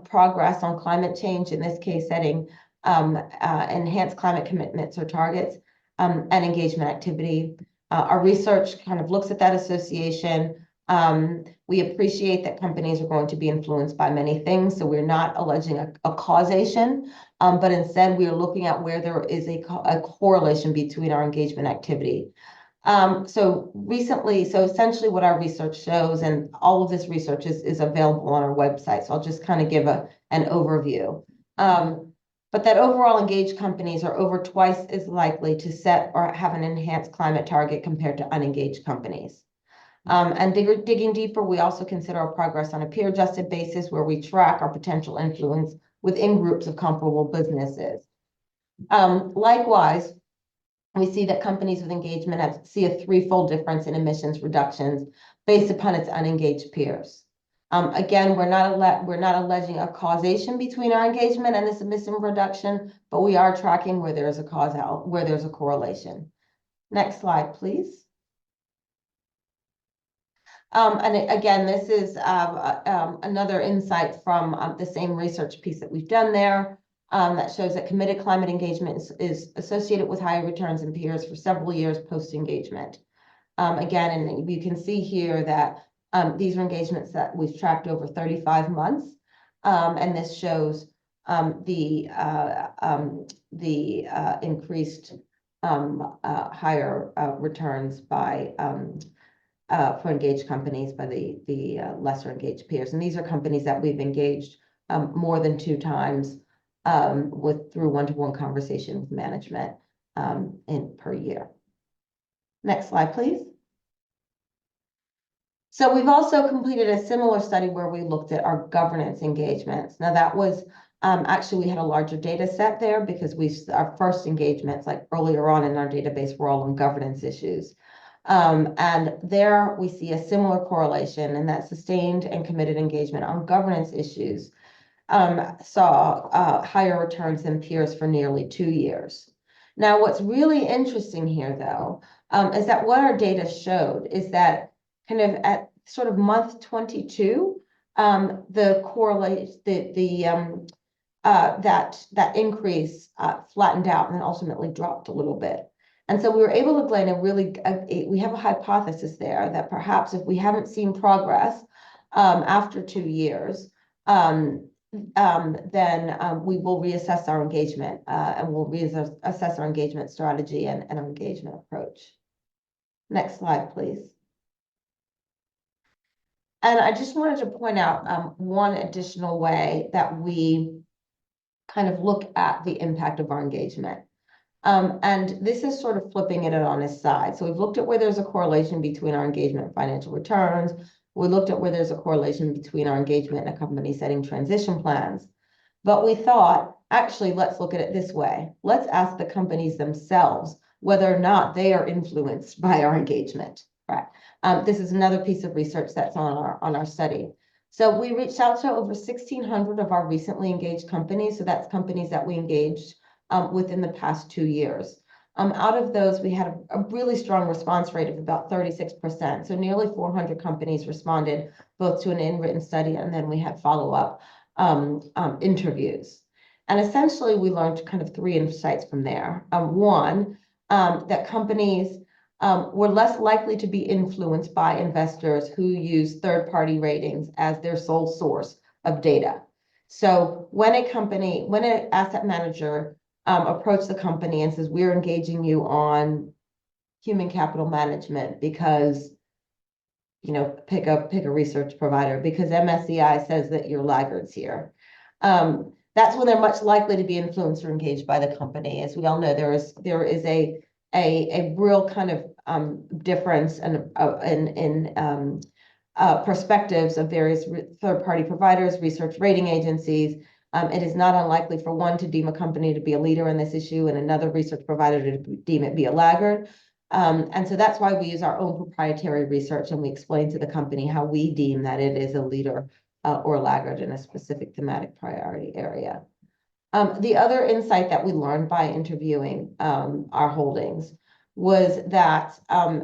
[SPEAKER 5] progress on climate change, in this case setting enhanced climate commitments or targets, and engagement activity. Our research kind of looks at that association. We appreciate that companies are going to be influenced by many things, so we're not alleging a causation, but instead we are looking at where there is a correlation between our engagement activity. So essentially what our research shows, and all of this research is available on our website, so I'll just kind of give an overview. But that overall engaged companies are over twice as likely to set or have an enhanced climate target compared to unengaged companies. And digging deeper, we also consider our progress on a peer-adjusted basis where we track our potential influence within groups of comparable businesses. Likewise, we see that companies with engagement see a threefold difference in emissions reductions based upon its unengaged peers. Again, we're not alleging a causation between our engagement and this emission reduction, but we are tracking where there's a correlation. Next slide, please. And again, this is another insight from the same research piece that we've done there that shows that committed climate engagement is associated with higher returns in peers for several years post-engagement. Again, and you can see here that these are engagements that we've tracked over 35 months, and this shows the increased higher returns by for engaged companies by the lesser engaged peers. And these are companies that we've engaged more than 2 times through one-to-one conversation with management per year. Next slide, please. So we've also completed a similar study where we looked at our governance engagements. Now that was actually, we had a larger data set there because our first engagements, like earlier on in our database, were all on governance issues. And there we see a similar correlation, and that sustained and committed engagement on governance issues saw higher returns than peers for nearly 2 years. Now, what's really interesting here, though, is that what our data showed is that kind of at sort of month 22, the correlation, that increase flattened out and then ultimately dropped a little bit. And so we were able to glean we have a hypothesis there that perhaps if we haven't seen progress after 2 years, then we will reassess our engagement and we'll reassess our engagement strategy and our engagement approach. Next slide, please. And I just wanted to point out one additional way that we kind of look at the impact of our engagement. And this is sort of flipping it on its side. So we've looked at where there's a correlation between our engagement and financial returns. We looked at where there's a correlation between our engagement and a company setting transition plans. But we thought, actually, let's look at it this way. Let's ask the companies themselves whether or not they are influenced by our engagement. Right. This is another piece of research that's on our study. So we reached out to over 1,600 of our recently engaged companies. So that's companies that we engaged within the past 2 years. Out of those, we had a really strong response rate of about 36%. So nearly 400 companies responded both to an in-written study, and then we had follow-up interviews. And essentially, we learned kind of 3 insights from there. One, that companies were less likely to be influenced by investors who use third-party ratings as their sole source of data. So when an asset manager approached the company and says, we're engaging you on human capital management because, pick a research provider, because MSCI says that you're laggards here. That's when they're much likely to be influenced or engaged by the company. As we all know, there is a real kind of difference in perspectives of various third-party providers, research rating agencies. It is not unlikely for one to deem a company to be a leader in this issue and another research provider to deem it be a laggard. And so that's why we use our own proprietary research, and we explain to the company how we deem that it is a leader or laggard in a specific thematic priority area. The other insight that we learned by interviewing our holdings was that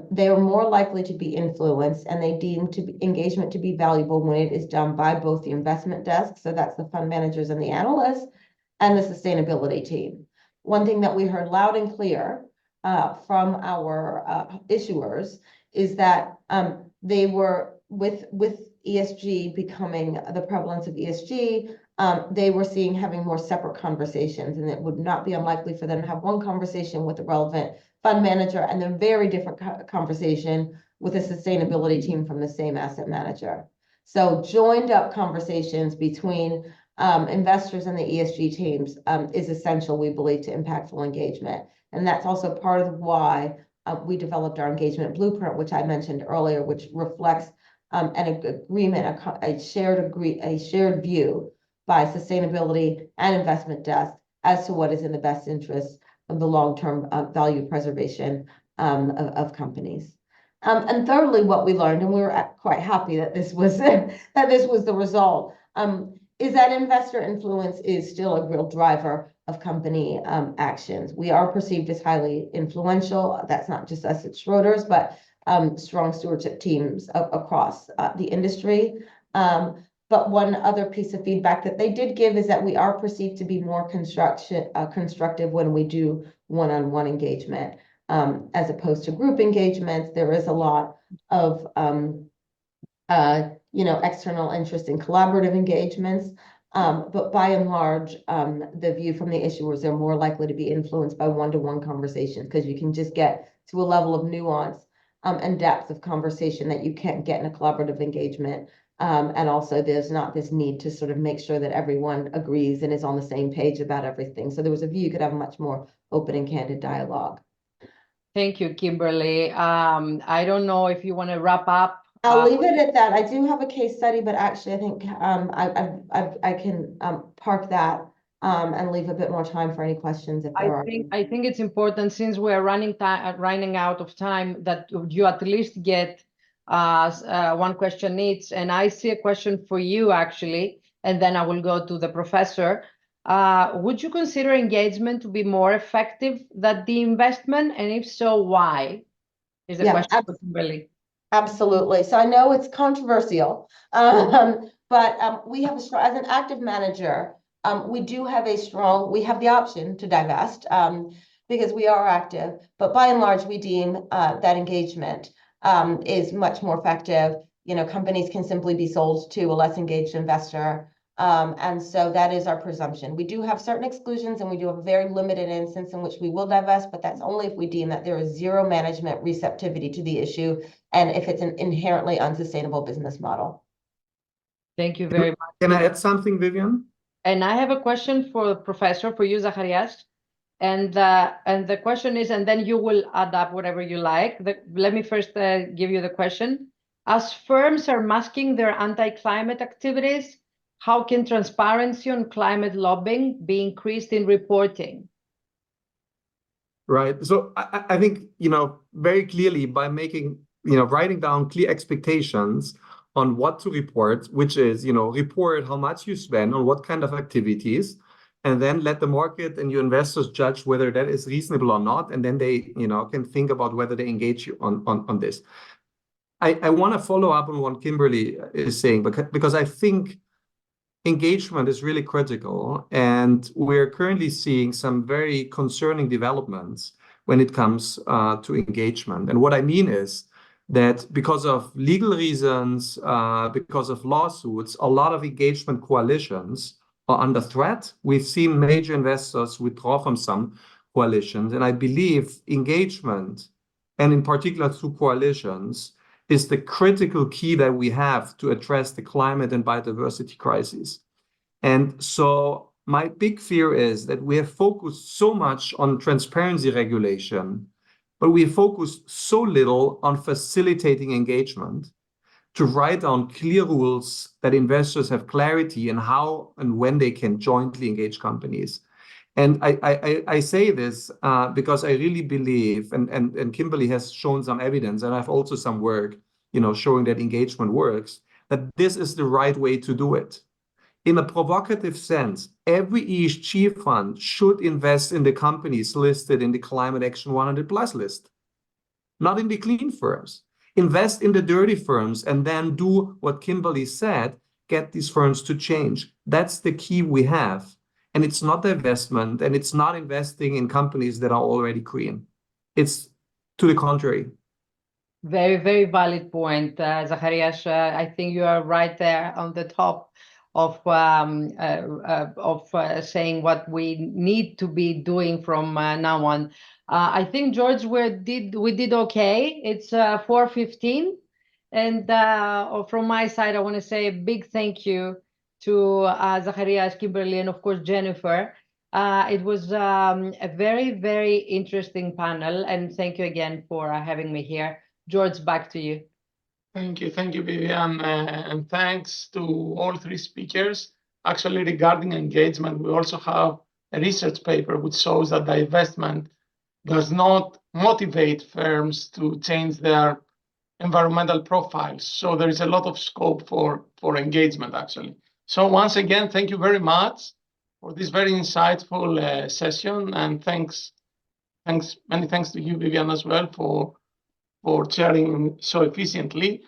[SPEAKER 5] they are more likely to be influenced, and they deem engagement to be valuable when it is done by both the investment desk, so that's the fund managers and the analysts, and the sustainability team. One thing that we heard loud and clear from our issuers is that they were, with ESG becoming the prevalence of ESG, they were having more separate conversations, and it would not be unlikely for them to have one conversation with the relevant fund manager and then very different conversation with a sustainability team from the same asset manager. So joined up conversations between investors and the ESG teams is essential, we believe, to impactful engagement. And that's also part of why we developed our engagement blueprint, which I mentioned earlier, which reflects an agreement, a shared view by sustainability and investment desk as to what is in the best interest of the long-term value preservation of companies. And thirdly, what we learned, and we were quite happy that this was the result, is that investor influence is still a real driver of company actions. We are perceived as highly influential. That's not just us at Schroders, but strong stewardship teams across the industry. But one other piece of feedback that they did give is that we are perceived to be more constructive when we do one-on-one engagement, as opposed to group engagements. There is a lot of external interest in collaborative engagements. But by and large, the view from the issuers, they're more likely to be influenced by one-to-one conversations because you can just get to a level of nuance and depth of conversation that you can't get in a collaborative engagement And also there's not this need to sort of make sure that everyone agrees and is on the same page about everything. So there was a view you could have a much more open and candid dialogue.
[SPEAKER 2] Thank you, Kimberly. I don't know if you want to wrap up.
[SPEAKER 5] I'll leave it at that. I do have a case study, but actually I think I can park that and leave a bit more time for any questions if there are.
[SPEAKER 2] I think it's important, since we're running out of time, that you at least get one question each. And I see a question for you, actually, and then I will go to the professor. Would you consider engagement to be more effective than the investment? And if so, why? Is the question for Kimberly.
[SPEAKER 5] Absolutely. So I know it's controversial, but we have as an active manager, we do have we have the option to divest because we are active, but by and large, we deem that engagement is much more effective. You know, companies can simply be sold to a less engaged investor. And so that is our presumption. We do have certain exclusions, and we do have a very limited instance in which we will divest, but that's only if we deem that there is zero management receptivity to the issue and if it's an inherently unsustainable business model.
[SPEAKER 2] Thank you very much.
[SPEAKER 4] Can I add something, Vivian?
[SPEAKER 2] And I have a question for the professor, for you, Zacharias. And the question is, and then you will add up whatever you like. Let me first give you the question. As firms are masking their anti-climate activities, how can transparency on climate lobbying be increased in reporting?
[SPEAKER 4] Right. So I think, very clearly by making, writing down clear expectations on what to report, which is, report how much you spend on what kind of activities, and then let the market and your investors judge whether that is reasonable or not. And then they, can think about whether they engage you on this. I want to follow up on what Kimberly is saying, because I think engagement is really critical, and we're currently seeing some very concerning developments when it comes to engagement. And what I mean is that because of legal reasons, because of lawsuits, a lot of engagement coalitions are under threat. We've seen major investors withdraw from some coalitions, and I believe engagement, and in particular through coalitions, is the critical key that we have to address the climate and biodiversity crisis. And so my big fear is that we have focused so much on transparency regulation, but we focused so little on facilitating engagement, to write down clear rules that investors have clarity in how and when they can jointly engage companies. And I say this because I really believe, and Kimberly has shown some evidence, and I have also some work, showing that engagement works, that this is the right way to do it. In a provocative sense, every ESG fund should invest in the companies listed in the Climate Action 100 Plus list, not in the clean firms. Invest in the dirty firms and then do what Kimberly said, get these firms to change. That's the key we have. And it's not divestment, and it's not investing in companies that are already green. It's to the contrary.
[SPEAKER 2] Very, very valid point, Zacharias. I think you are right there on the top of saying what we need to be doing from now on. I think, George, we did okay. It's 4:15, and from my side, I want to say a big thank you to Zacharias, Kimberly, and of course Jennifer. It was a very, very interesting panel, and thank you again for having me here. George, back to you.
[SPEAKER 1] Thank you, Vivian, and thanks to all three speakers. Actually, regarding engagement, we also have a research paper which shows that divestment does not motivate firms to change their environmental profiles. So there is a lot of scope for engagement, actually. So once again, thank you very much for this very insightful session, and many thanks to you, Vivian, as well, for chairing so efficiently.